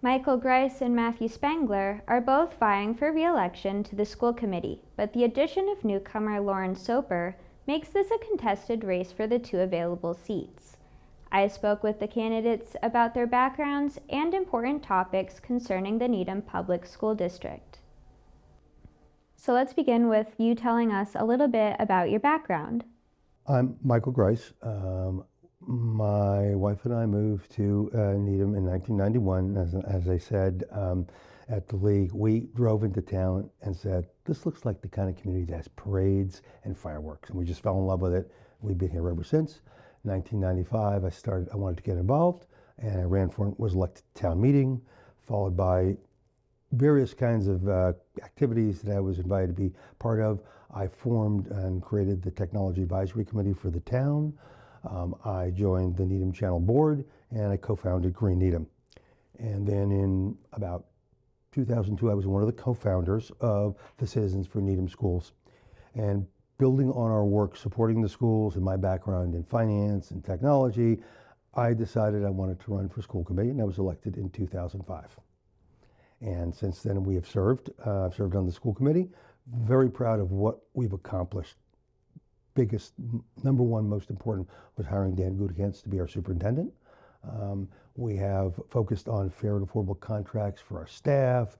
Michael Greis and Matthew Spengler are both vying for re-election to the school committee, but the addition of newcomer Lauren Soper makes this a contested race for the two available seats. I spoke with the candidates about their backgrounds and important topics concerning the Needham Public School District. So let's begin with you telling us a little bit about your background. I'm Michael Greis. My wife and I moved to Needham in 1991. As I said, at the league, we drove into town and said, this looks like the kind of community that has parades and fireworks. And we just fell in love with it. We've been here ever since. 1995, I wanted to get involved, and I was elected to town meeting, followed by various kinds of activities that I was invited to be part of. I formed and created the Technology Advisory Committee for the town. I joined the Needham Channel Board, and I co-founded Green Needham. And then in about 2002, I was one of the co-founders of the Citizens for Needham Schools. And building on our work supporting the schools and my background in finance and technology, I decided I wanted to run for school committee, and I was elected in 2005. And since then we have served. I've served on the school committee. Very proud of what we've accomplished. Number one, most important, was hiring Dan Gudikantz to be our superintendent. We have focused on fair and affordable contracts for our staff.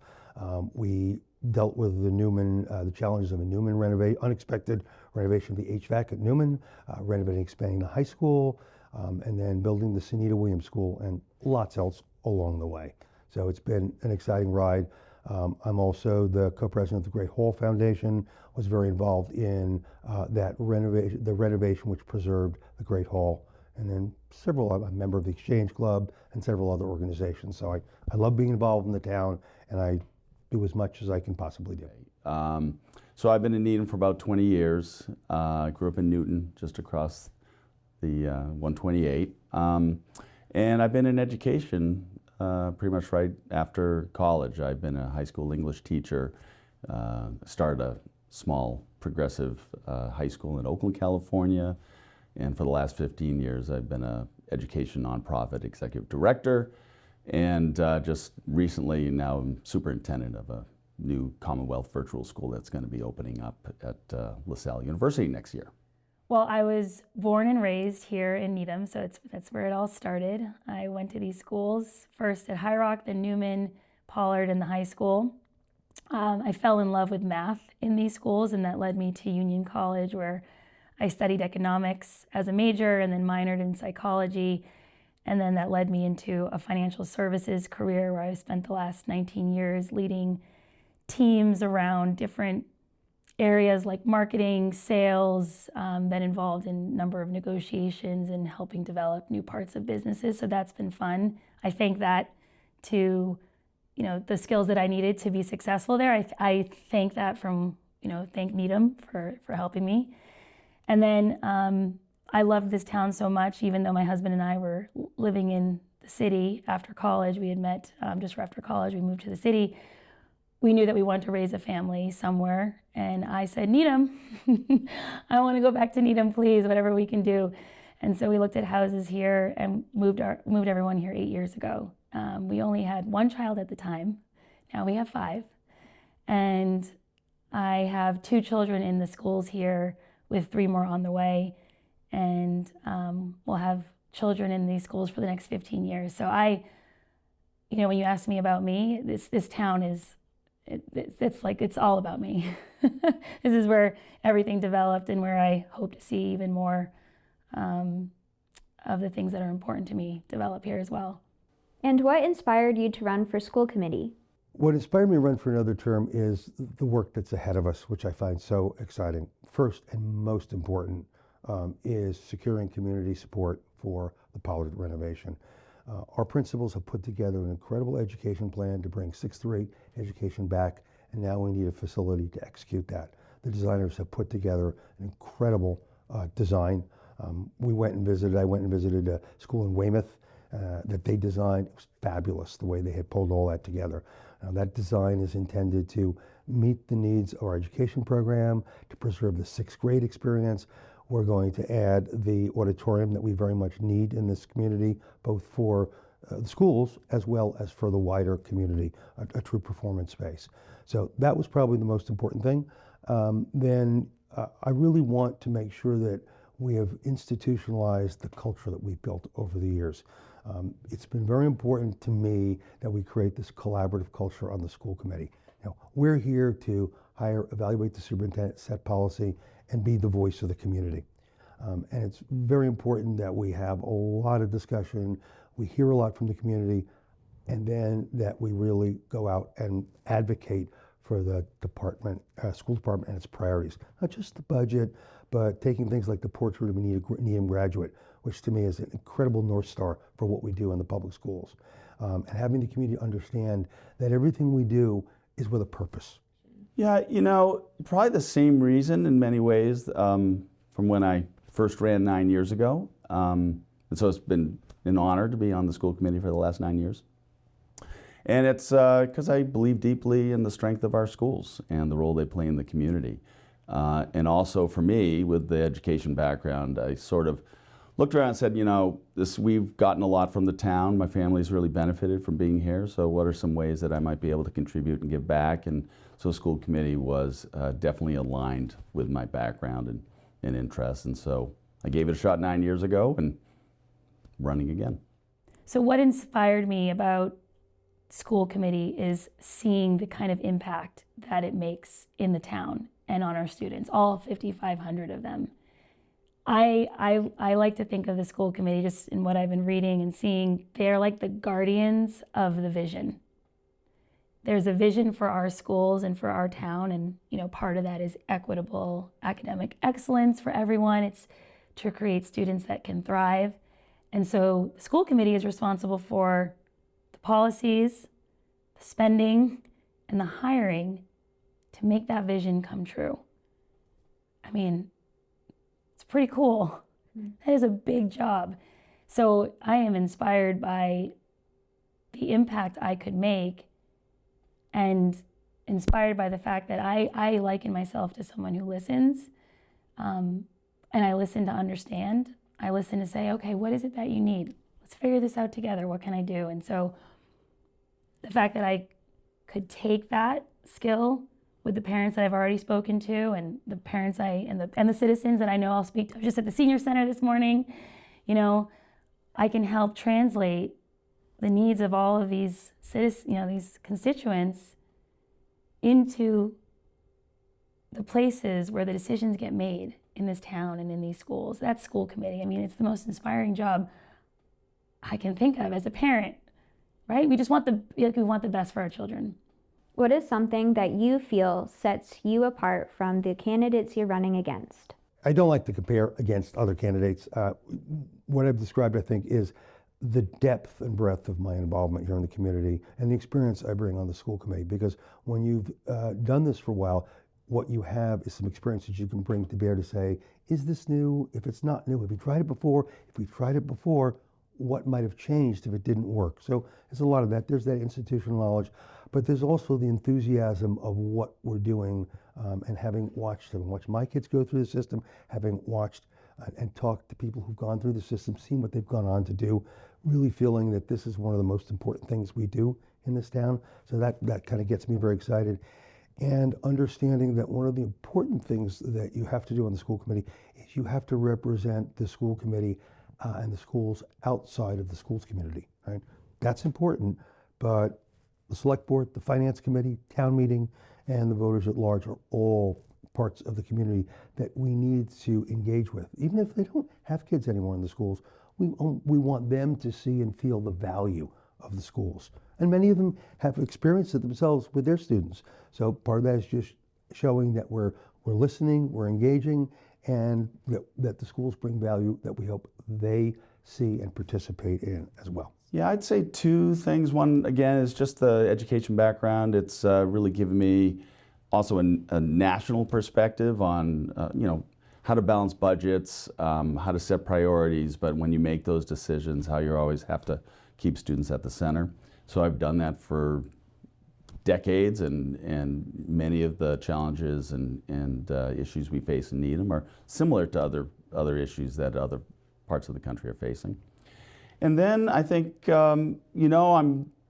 We dealt with the challenges of a Newman unexpected renovation of the HVAC at Newman, renovating, expanding the high school, and then building the Sunita Williams School, and lots else along the way. So it's been an exciting ride. I'm also the co-president of the Great Hall Foundation, was very involved in the renovation which preserved the Great Hall, and then I'm a member of the Exchange Club and several other organizations. So I love being involved in the town, and I do as much as I can possibly do. So I've been in Needham for about 20 years. Grew up in Newton, just across the 128. And I've been in education pretty much right after college. I've been a high school English teacher, started a small progressive high school in Oakland, California, and for the last 15 years I've been an education nonprofit executive director, and just recently now I'm superintendent of a new Commonwealth virtual school that's going to be opening up at LaSalle University next year. Well, I was born and raised here in Needham, so that's where it all started. I went to these schools, first at High Rock, then Newman, Pollard, and the high school. I fell in love with math in these schools, and that led me to Union College, where I studied economics as a major and then minored in psychology. And then that led me into a financial services career where I've spent the last 19 years leading teams around different areas like marketing, sales, been involved in a number of negotiations and helping develop new parts of businesses. So that's been fun. I think that to, the skills that I needed to be successful there, I thank that from, thank Needham for helping me. And then I loved this town so much, even though my husband and I were living in the city after college. We had met just after college, we moved to the city. We knew that we wanted to raise a family somewhere, and I said, Needham, I want to go back to Needham, please, whatever we can do. And so we looked at houses here and moved everyone here 8 years ago. We only had one child at the time. Now we have 5. And I have 2 children in the schools here with 3 more on the way. And we'll have children in these schools for the next 15 years. So when you ask me about me, this town is, it's all about me. This is where everything developed and where I hope to see even more of the things that are important to me develop here as well. And what inspired you to run for school committee? What inspired me to run for another term is the work that's ahead of us, which I find so exciting. First and most important is securing community support for the Pollard renovation. Our principals have put together an incredible education plan to bring 6th through 8 education back, and now we need a facility to execute that. The designers have put together an incredible design. I went and visited a school in Weymouth that they designed. It was fabulous the way they had pulled all that together. That design is intended to meet the needs of our education program, to preserve the 6th grade experience. We're going to add the auditorium that we very much need in this community, both for the schools as well as for the wider community, a true performance space. So that was probably the most important thing. Then I really want to make sure that we have institutionalized the culture that we've built over the years. It's been very important to me that we create this collaborative culture on the school committee. We're here to hire, evaluate the superintendent, set policy, and be the voice of the community. And it's very important that we have a lot of discussion, we hear a lot from the community, and then that we really go out and advocate for the department, school department and its priorities. Not just the budget, but taking things like the portrait of a Needham graduate, which to me is an incredible North Star for what we do in the public schools. And having the community understand that everything we do is with a purpose. Yeah, probably the same reason in many ways from when I first ran 9 years ago. And so it's been an honor to be on the school committee for the last 9 years. And it's because I believe deeply in the strength of our schools and the role they play in the community. And also for me, with the education background, I sort of looked around and said, we've gotten a lot from the town. My family's really benefited from being here. So what are some ways that I might be able to contribute and give back? And so school committee was definitely aligned with my background and interests. And so I gave it a shot 9 years ago and running again. So what inspired me about school committee is seeing the kind of impact that it makes in the town and on our students, all 5,500 of them. I like to think of the school committee, just in what I've been reading and seeing, they're like the guardians of the vision. There's a vision for our schools and for our town, and part of that is equitable academic excellence for everyone. It's to create students that can thrive. And so the school committee is responsible for the policies, the spending, and the hiring to make that vision come true. I mean, it's pretty cool. That is a big job. So I am inspired by the impact I could make and inspired by the fact that I liken myself to someone who listens, and I listen to understand. I listen to say, okay, what is it that you need? Let's figure this out together. What can I do? And so the fact that I could take that skill with the parents that I've already spoken to, and the parents and the citizens that I know I'll speak to. I was just at the senior center this morning. I can help translate the needs of all of these citizens, these constituents, into the places where the decisions get made in this town and in these schools. That's school committee. I mean, it's the most inspiring job I can think of as a parent, right? We just want we want the best for our children. What is something that you feel sets you apart from the candidates you're running against? I don't like to compare against other candidates. What I've described, I think, is the depth and breadth of my involvement here in the community and the experience I bring on the school committee. Because when you've done this for a while, what you have is some experience that you can bring to bear to say, is this new? If it's not new, have you tried it before? If we've tried it before, what might have changed if it didn't work? So there's a lot of that. There's that institutional knowledge, but there's also the enthusiasm of what we're doing, and having watched my kids go through the system, having watched and talked to people who've gone through the system, seen what they've gone on to do, really feeling that this is one of the most important things we do in this town. So that kind of gets me very excited. And understanding that one of the important things that you have to do on the school committee is you have to represent the school committee and the schools outside of the schools community, right? That's important, but the select board, the finance committee, town meeting, and the voters at large are all parts of the community that we need to engage with. Even if they don't have kids anymore in the schools, we want them to see and feel the value of the schools. And many of them have experienced it themselves with their students. So part of that is just showing that we're listening, we're engaging, and that the schools bring value that we hope they see and participate in as well. Yeah, I'd say two things. One, again, is just the education background. It's really given me also a national perspective on, how to balance budgets, how to set priorities, but when you make those decisions, how you always have to keep students at the center. So I've done that for decades, and many of the challenges and issues we face in Needham are similar to other issues that other parts of the country are facing. And then I think, I'm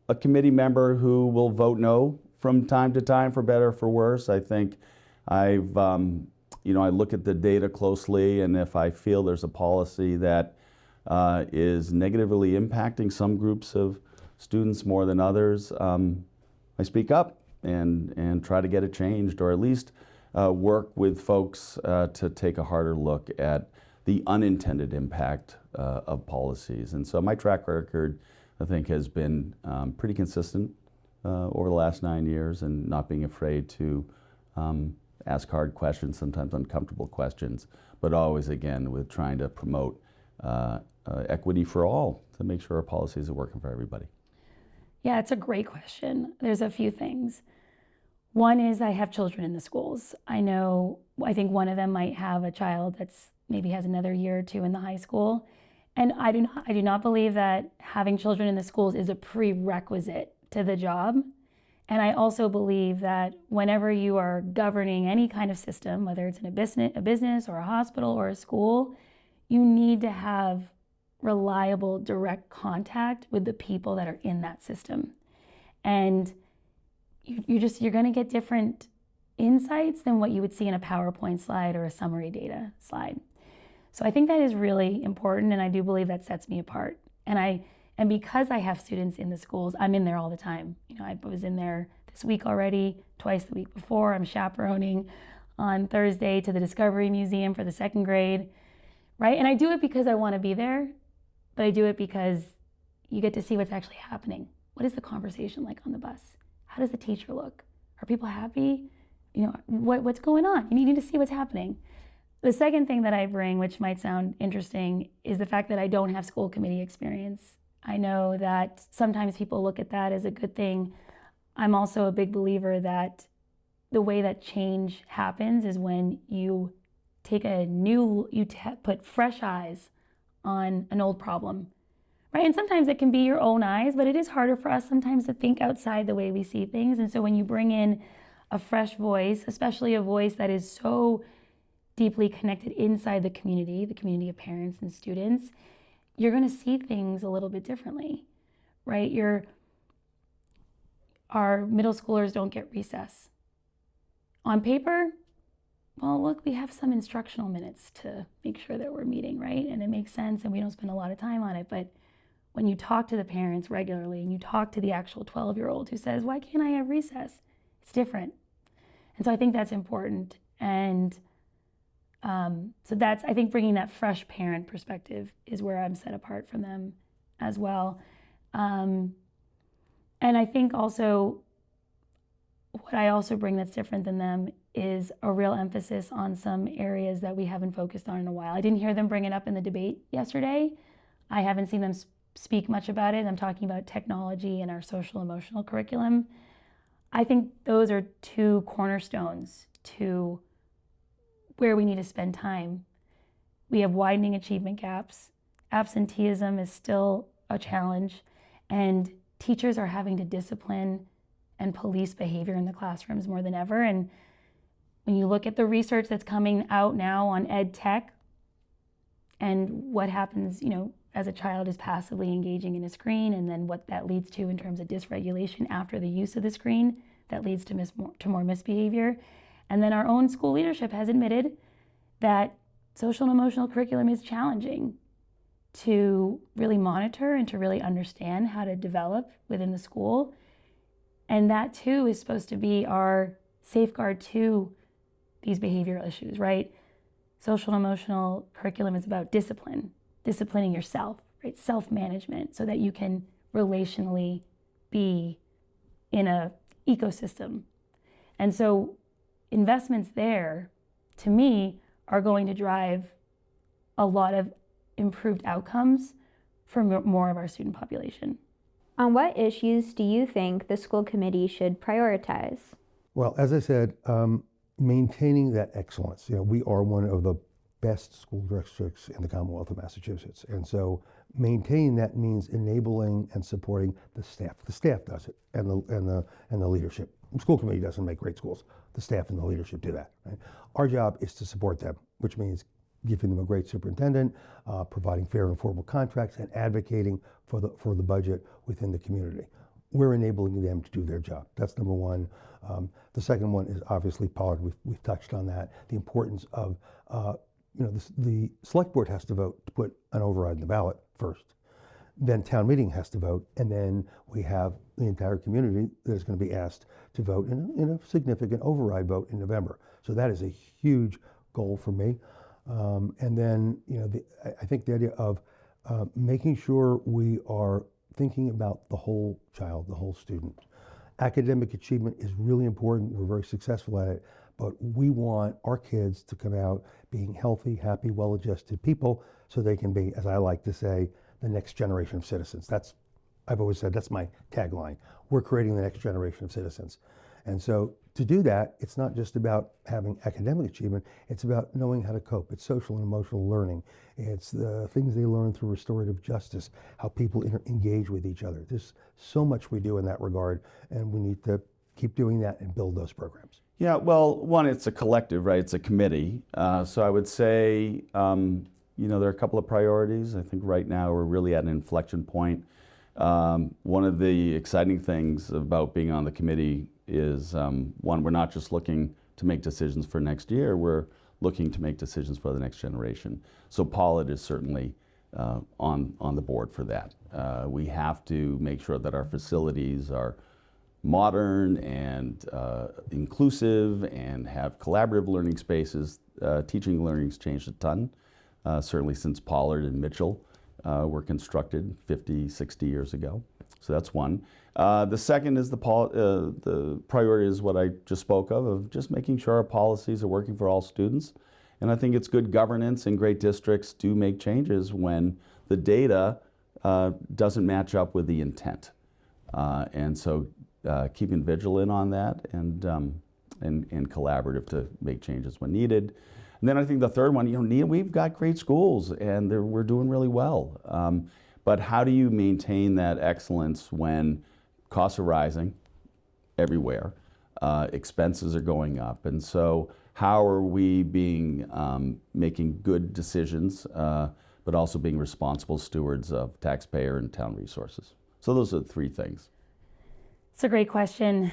a committee member who will vote no from time to time, for better or for worse. I think I look at the data closely, and if I feel there's a policy that is negatively impacting some groups of students more than others, I speak up and try to get it changed, or at least work with folks to take a harder look at the unintended impact of policies. And so my track record, I think, has been pretty consistent over the last 9 years, and not being afraid to ask hard questions, sometimes uncomfortable questions, but always, again, with trying to promote equity for all, to make sure our policies are working for everybody. Yeah, it's a great question. There's a few things. One is I have children in the schools. I think one of them might have a child that's maybe has another year or two in the high school. And I do not believe that having children in the schools is a prerequisite to the job. And I also believe that whenever you are governing any kind of system, whether it's in a business or a hospital or a school, you need to have reliable, direct contact with the people that are in that system. And you're going to get different insights than what you would see in a PowerPoint slide or a summary data slide. So I think that is really important, and I do believe that sets me apart. And because I have students in the schools, I'm in there all the time. I was in there this week already, twice the week before. I'm chaperoning on Thursday to the Discovery Museum for the second grade, right? And I do it because I want to be there, but I do it because you get to see what's actually happening. What is the conversation like on the bus? How does the teacher look? Are people happy? What's going on? You need to see what's happening. The second thing that I bring, which might sound interesting, is the fact that I don't have school committee experience. I know that sometimes people look at that as a good thing. I'm also a big believer that the way that change happens is when you take put fresh eyes on an old problem, right? And sometimes it can be your own eyes, but it is harder for us sometimes to think outside the way we see things. And so when you bring in a fresh voice, especially a voice that is so deeply connected inside the community of parents and students, you're going to see things a little bit differently, right? Our middle schoolers don't get recess. On paper, well, look, we have some instructional minutes to make sure that we're meeting, right? And it makes sense, and we don't spend a lot of time on it. But when you talk to the parents regularly and you talk to the actual 12-year-old who says, why can't I have recess? It's different. And so I think that's important. And so I think bringing that fresh parent perspective is where I'm set apart from them as well. And I think also what I also bring that's different than them is a real emphasis on some areas that we haven't focused on in a while. I didn't hear them bring it up in the debate yesterday. I haven't seen them speak much about it. I'm talking about technology and our social emotional curriculum. I think those are two cornerstones to where we need to spend time. We have widening achievement gaps. Absenteeism is still a challenge, and teachers are having to discipline and police behavior in the classrooms more than ever. And when you look at the research that's coming out now on ed tech and what happens, as a child is passively engaging in a screen, and then what that leads to in terms of dysregulation after the use of the screen, that leads to more misbehavior. And then our own school leadership has admitted that social and emotional curriculum is challenging to really monitor and to really understand how to develop within the school. And that too is supposed to be our safeguard to these behavioral issues, right? Social and emotional curriculum is about disciplining yourself, right? Self-management, so that you can relationally be in an ecosystem. And so investments there, to me, are going to drive a lot of improved outcomes for more of our student population. On what issues do you think the school committee should prioritize? Well, as I said, maintaining that excellence. We are one of the best school districts in the Commonwealth of Massachusetts. And so maintaining that means enabling and supporting the staff. The staff does it, and the leadership. The school committee doesn't make great schools. The staff and the leadership do that. Right? Our job is to support them, which means giving them a great superintendent, providing fair and affordable contracts, and advocating for the budget within the community. We're enabling them to do their job. That's number one. The second one is obviously Pollard. We've touched on that. The importance of, the select board has to vote to put an override in the ballot first. Then town meeting has to vote, and then we have the entire community that is going to be asked to vote in a significant override vote in November. So that is a huge goal for me. And then, I think the idea of making sure we are thinking about the whole child, the whole student. Academic achievement is really important. We're very successful at it, but we want our kids to come out being healthy, happy, well-adjusted people so they can be, as I like to say, the next generation of citizens. I've always said that's my tagline. We're creating the next generation of citizens. And so to do that, it's not just about having academic achievement, it's about knowing how to cope. It's social and emotional learning. It's the things they learn through restorative justice, how people engage with each other. There's so much we do in that regard, and we need to keep doing that and build those programs. Yeah, well, one, it's a collective, right? It's a committee. So I would say, there are a couple of priorities. I think right now we're really at an inflection point. One of the exciting things about being on the committee is, one, we're not just looking to make decisions for next year, we're looking to make decisions for the next generation. So Pollard is certainly on the board for that. We have to make sure that our facilities are modern and inclusive and have collaborative learning spaces. Teaching and learning's changed a ton, certainly since Pollard and Mitchell were constructed 50, 60 years ago. So that's one. The second is the priority is what I just spoke of just making sure our policies are working for all students. And I think it's good governance, and great districts do make changes when the data doesn't match up with the intent. And so keeping vigilant on that and collaborative to make changes when needed. And then I think the third one, we've got great schools and we're doing really well. But how do you maintain that excellence when costs are rising everywhere, expenses are going up, and so how are we making good decisions, but also being responsible stewards of taxpayer and town resources? So those are the three things. It's a great question.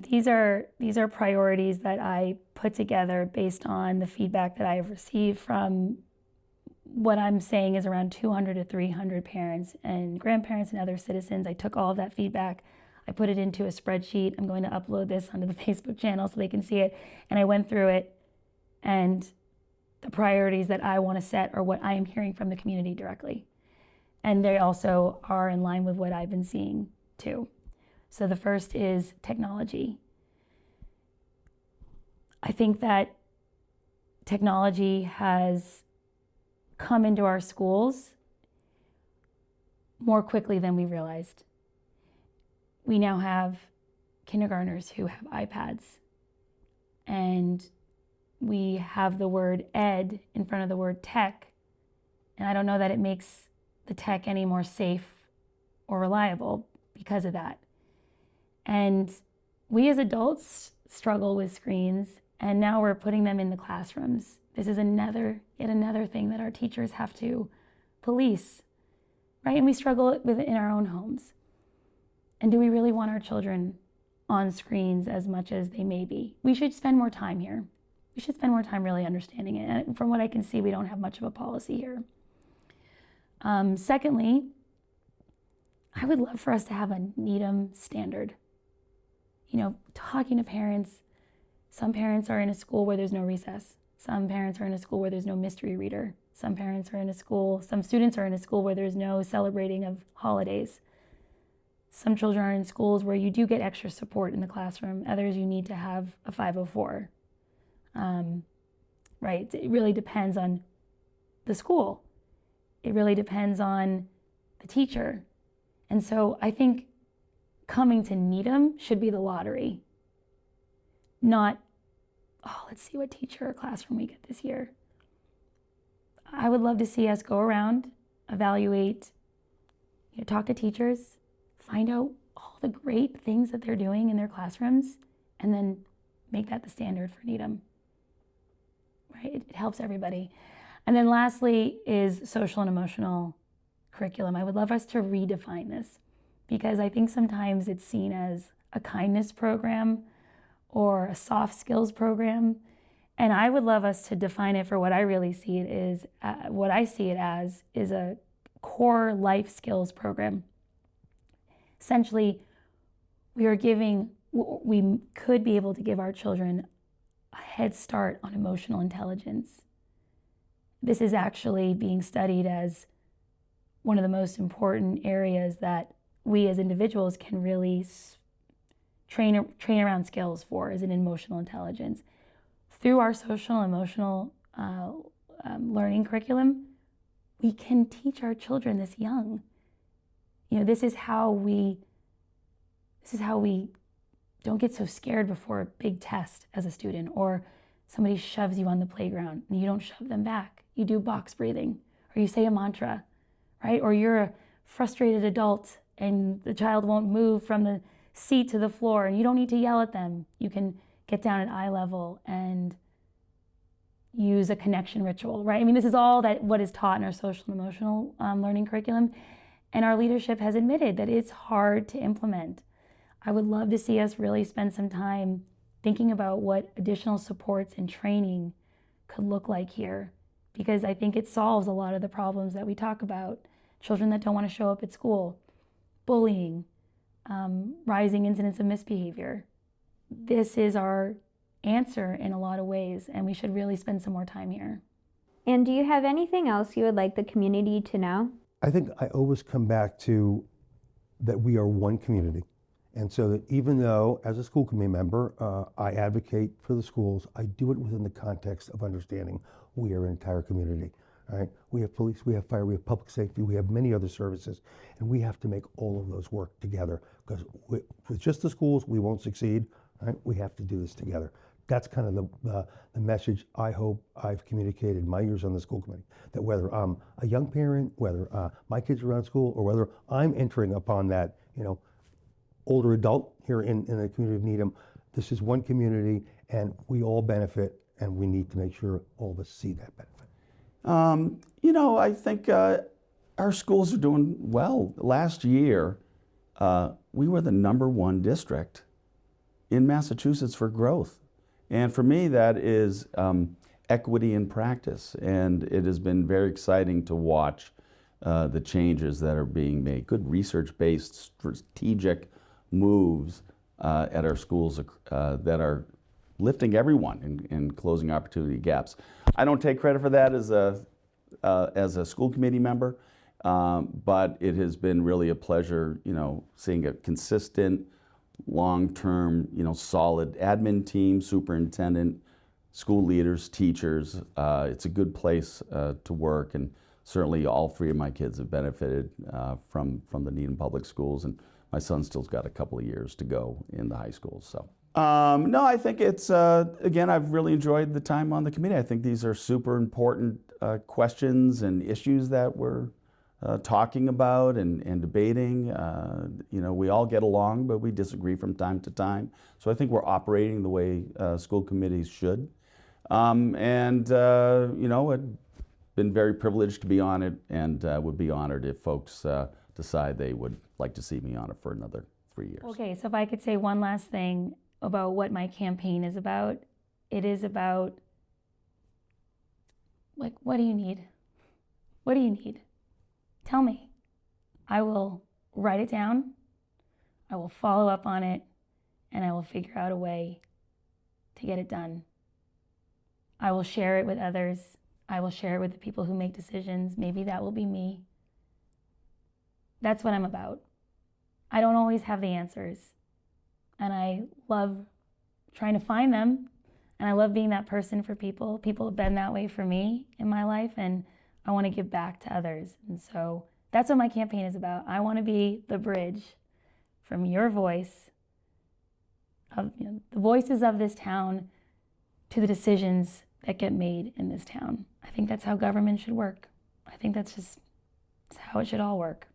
These are priorities that I put together based on the feedback that I have received from what I'm saying is around 200 to 300 parents and grandparents and other citizens. I took all of that feedback, I put it into a spreadsheet. I'm going to upload this onto the Facebook channel so they can see it. And I went through it, and the priorities that I want to set are what I am hearing from the community directly. And they also are in line with what I've been seeing too. So the first is technology. I think that technology has come into our schools more quickly than we realized. We now have kindergartners who have iPads, and we have the word ed in front of the word tech, and I don't know that it makes the tech any more safe or reliable because of that. And we as adults struggle with screens, and now we're putting them in the classrooms. This is yet another thing that our teachers have to police, right? And we struggle with it in our own homes. And do we really want our children on screens as much as they may be? We should spend more time here. We should spend more time really understanding it. And from what I can see, we don't have much of a policy here. Secondly, I would love for us to have a Needham standard. Talking to parents, some parents are in a school where there's no recess. Some parents are in a school where there's no mystery reader. Some students are in a school where there's no celebrating of holidays. Some children are in schools where you do get extra support in the classroom. Others, you need to have a 504. Right? It really depends on the school. It really depends on the teacher. And so I think coming to Needham should be the lottery, not, let's see what teacher or classroom we get this year. I would love to see us go around, evaluate, talk to teachers, find out all the great things that they're doing in their classrooms, and then make that the standard for Needham. Right? It helps everybody. And then lastly is social and emotional curriculum. I would love us to redefine this because I think sometimes it's seen as a kindness program or a soft skills program. And I would love us to define it for what I really see it is, what I see it as is a core life skills program. Essentially, we could be able to give our children a head start on emotional intelligence. This is actually being studied as one of the most important areas that we as individuals can really train around skills for, is an emotional intelligence. Through our social and emotional learning curriculum, we can teach our children this young. You know, this is how we don't get so scared before a big test as a student, or somebody shoves you on the playground and you don't shove them back. You do box breathing, or you say a mantra, right? Or you're a frustrated adult and the child won't move from the seat to the floor and you don't need to yell at them. You can get down at eye level and use a connection ritual, right? I mean, this is all what is taught in our social and emotional learning curriculum. And our leadership has admitted that it's hard to implement. I would love to see us really spend some time thinking about what additional supports and training could look like here, because I think it solves a lot of the problems that we talk about. Children that don't want to show up at school, bullying, rising incidents of misbehavior. This is our answer in a lot of ways, and we should really spend some more time here. And do you have anything else you would like the community to know? I think I always come back to that we are one community. And so that even though, as a school committee member, I advocate for the schools, I do it within the context of understanding we are an entire community. All right? We have police, we have fire, we have public safety, we have many other services, and we have to make all of those work together, because with just the schools, we won't succeed. Right? We have to do this together. That's kind of the message I hope I've communicated in my years on the school committee, that whether I'm a young parent, whether my kids are around school, or whether I'm entering upon that, older adult here in the community of Needham, this is one community and we all benefit, and we need to make sure all of us see that benefit. I think our schools are doing well. Last year, we were the #1 district in Massachusetts for growth. And for me, that is equity in practice. And it has been very exciting to watch the changes that are being made. Good research-based strategic moves at our schools that are lifting everyone and closing opportunity gaps. I don't take credit for that as a school committee member, but it has been really a pleasure, seeing a consistent, long-term, solid admin team, superintendent, school leaders, teachers. It's a good place to work, and certainly all 3 of my kids have benefited from the Needham Public Schools, and my son still's got a couple of years to go in the high schools. So, no, I think it's, again, I've really enjoyed the time on the committee. I think these are super important questions and issues that we're talking about and debating. We all get along, but we disagree from time to time. So I think we're operating the way school committees should. I've been very privileged to be on it, and would be honored if folks decide they would like to see me on it for another 3 years. Okay, so if I could say one last thing about what my campaign is about, it is about, what do you need? What do you need? Tell me. I will write it down, I will follow up on it, and I will figure out a way to get it done. I will share it with others. I will share it with the people who make decisions. Maybe that will be me. That's what I'm about. I don't always have the answers, and I love trying to find them, and I love being that person for people. People have been that way for me in my life, and I want to give back to others. And so that's what my campaign is about. I want to be the bridge from your voice, of the voices of this town, to the decisions that get made in this town. I think that's how government should work. I think that's how it should all work.